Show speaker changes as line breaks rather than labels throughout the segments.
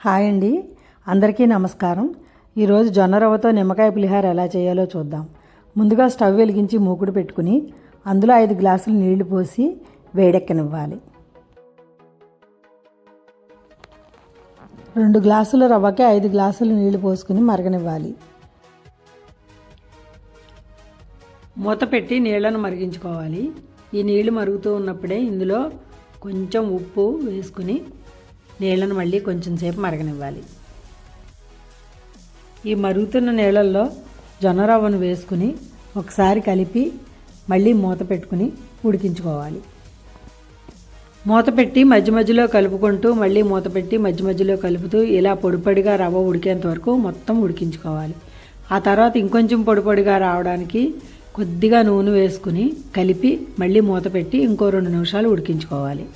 Hi అండి, అందరికీ నమస్కారం. ఈరోజు జొన్న రవ్వతో నిమ్మకాయ పులిహార ఎలా చేయాలో చూద్దాం. ముందుగా స్టవ్ వెలిగించి మూకుడు పెట్టుకుని అందులో 5 గ్లాసులు నీళ్లు పోసి వేడెక్కనివ్వాలి. 2 గ్లాసుల రవ్వకి 5 గ్లాసులు నీళ్లు పోసుకుని మరగనివ్వాలి. మూత పెట్టి నీళ్లను మరిగించుకోవాలి. ఈ నీళ్లు మరుగుతూ ఉన్నప్పుడే ఇందులో కొంచెం ఉప్పు వేసుకుని నీళ్ళను మళ్ళీ కొంచెం సేపు మరగనివ్వాలి. ఈ మరుగుతున్న నీళ్ళల్లో జొన్న రవ్వను వేసుకుని ఒకసారి కలిపి మళ్ళీ మూత పెట్టుకుని ఉడికించుకోవాలి. మూత పెట్టి మధ్య మధ్యలో కలుపుకుంటూ మళ్ళీ మూత పెట్టి మధ్య మధ్యలో కలుపుతూ ఇలా పొడిపొడిగా రవ్వ ఉడికేంత వరకు మొత్తం ఉడికించుకోవాలి. ఆ తర్వాత ఇంకొంచెం పొడిపొడిగా రావడానికి కొద్దిగా నూనె వేసుకుని కలిపి మళ్ళీ మూత పెట్టి ఇంకో 2 నిమిషాలు ఉడికించుకోవాలి.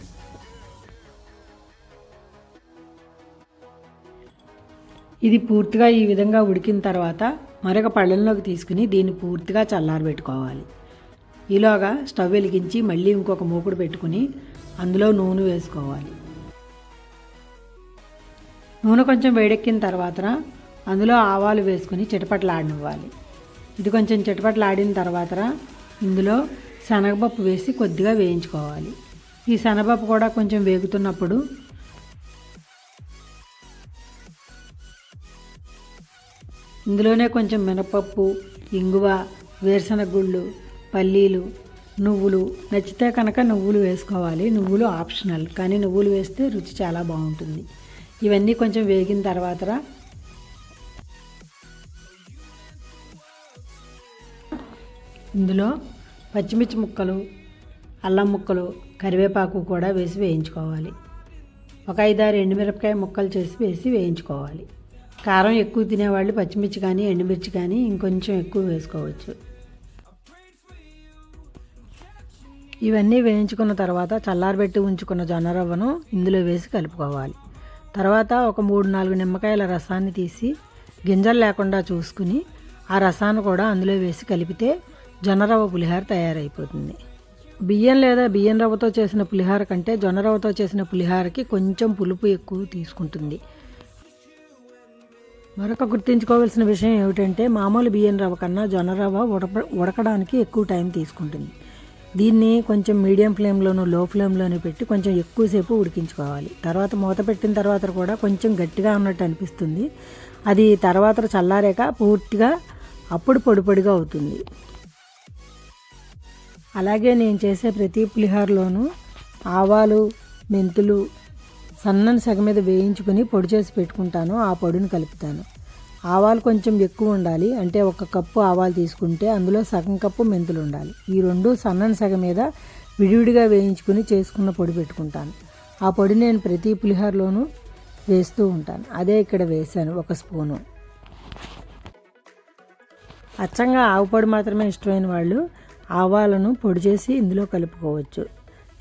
ఇది పూర్తిగా ఈ విధంగా ఉడికిన తర్వాత మరొక పళ్ళెంలోకి తీసుకుని దీన్ని పూర్తిగా చల్లారబెట్టుకోవాలి. ఈలోగా స్టవ్ వెలిగించి మళ్ళీ ఇంకొక మూకుడు పెట్టుకుని అందులో నూనె వేసుకోవాలి. నూనె కొంచెం వేడెక్కిన తర్వాత అందులో ఆవాలు వేసుకుని చిటపటలాడనివ్వాలి. ఇది కొంచెం చిటపటలాడిన తర్వాత ఇందులో శనగపప్పు వేసి కొద్దిగా వేయించుకోవాలి. ఈ శనగపప్పు కూడా కొంచెం వేగుతున్నప్పుడు ఇందులోనే కొంచెం మినపప్పు, ఇంగువ, వేరుశనగ గుళ్ళు, పల్లీలు, నువ్వులు నచ్చితే కనుక నువ్వులు వేసుకోవాలి. నువ్వులు ఆప్షనల్, కానీ నువ్వులు వేస్తే రుచి చాలా బాగుంటుంది. ఇవన్నీ కొంచెం వేగిన తర్వాత ఇందులో పచ్చిమిర్చి ముక్కలు, అల్లం ముక్కలు, కరివేపాకు కూడా వేసి వేయించుకోవాలి. ఒక 5-6 ఎండుమిరపకాయ ముక్కలు చేసి వేసి వేయించుకోవాలి. కారం ఎక్కువ తినేవాళ్ళు పచ్చిమిర్చి కానీ ఎండుమిర్చి కానీ ఇంకొంచెం ఎక్కువ వేసుకోవచ్చు. ఇవన్నీ వేయించుకున్న తర్వాత చల్లారబెట్టి ఉంచుకున్న జొన్న రవ్వను ఇందులో వేసి కలుపుకోవాలి. తర్వాత ఒక 3-4 నిమ్మకాయల రసాన్ని తీసి గింజలు లేకుండా చూసుకుని ఆ రసాన్ని కూడా అందులో వేసి కలిపితే జొన్న రవ్వ పులిహార తయారైపోతుంది. బియ్యం లేదా బియ్యం రవ్వతో చేసిన పులిహార కంటే జొన్న రవ్వతో చేసిన పులిహారకి కొంచెం పులుపు ఎక్కువ తీసుకుంటుంది. మరొక గుర్తుంచుకోవాల్సిన విషయం ఏమిటంటే మామూలు బియ్యం రవ్వ కన్నా జొన్న రవ్వ ఉడకడానికి ఎక్కువ టైం తీసుకుంటుంది. దీన్ని కొంచెం మీడియం ఫ్లేమ్లోను లో ఫ్లేమ్లోనూ పెట్టి కొంచెం ఎక్కువసేపు ఉడికించుకోవాలి. తర్వాత మూత పెట్టిన తర్వాత కూడా కొంచెం గట్టిగా ఉన్నట్టు అనిపిస్తుంది. అది తర్వాత చల్లారాక పూర్తిగా అప్పుడు పొడి పొడిగా అవుతుంది. అలాగే నేను చేసే ప్రతి పులిహారలోనూ ఆవాలు, మెంతులు సన్నని సగ మీద వేయించుకుని పొడి చేసి పెట్టుకుంటాను. ఆ పొడిని కలుపుతాను. ఆవాలు కొంచెం ఎక్కువ ఉండాలి. అంటే 1 కప్పు ఆవాలు తీసుకుంటే అందులో సగం కప్పు మెంతులు ఉండాలి. ఈ 2 సన్నని సగ మీద విడివిడిగా వేయించుకుని చేసుకున్న పొడి పెట్టుకుంటాను. ఆ పొడి నేను ప్రతి పులిహారలోనూ వేస్తూ ఉంటాను. అదే ఇక్కడ వేసాను 1 స్పూను. అచ్చంగా ఆవు పొడి మాత్రమే ఇష్టమైన వాళ్ళు ఆవాలను పొడి చేసి ఇందులో కలుపుకోవచ్చు.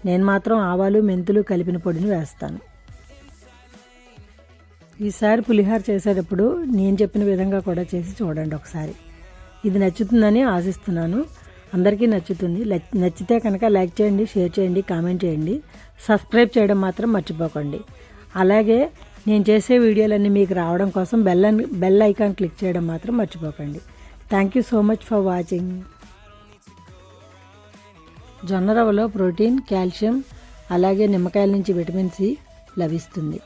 నేను మాత్రం ఆవాలు, మెంతులు కలిపిన పొడిని వేస్తాను. ఈసారి పులిహార చేసేటప్పుడు నేను చెప్పిన విధంగా కూడా చేసి చూడండి ఒకసారి. ఇది నచ్చుతుందని ఆశిస్తున్నాను. అందరికీ నచ్చుతుంది. నచ్చితే కనుక లైక్ చేయండి, షేర్ చేయండి, కామెంట్ చేయండి. సబ్స్క్రైబ్ చేయడం మాత్రం మర్చిపోకండి. అలాగే నేను చేసే వీడియోలన్నీ మీకు రావడం కోసం బెల్ ఐకాన్ క్లిక్ చేయడం మాత్రం మర్చిపోకండి. Thank you so much for watching. జొన్న రవ్వలో ప్రోటీన్, కాల్షియం అలాగే నిమ్మకాయల నుంచి విటమిన్ సి లభిస్తుంది.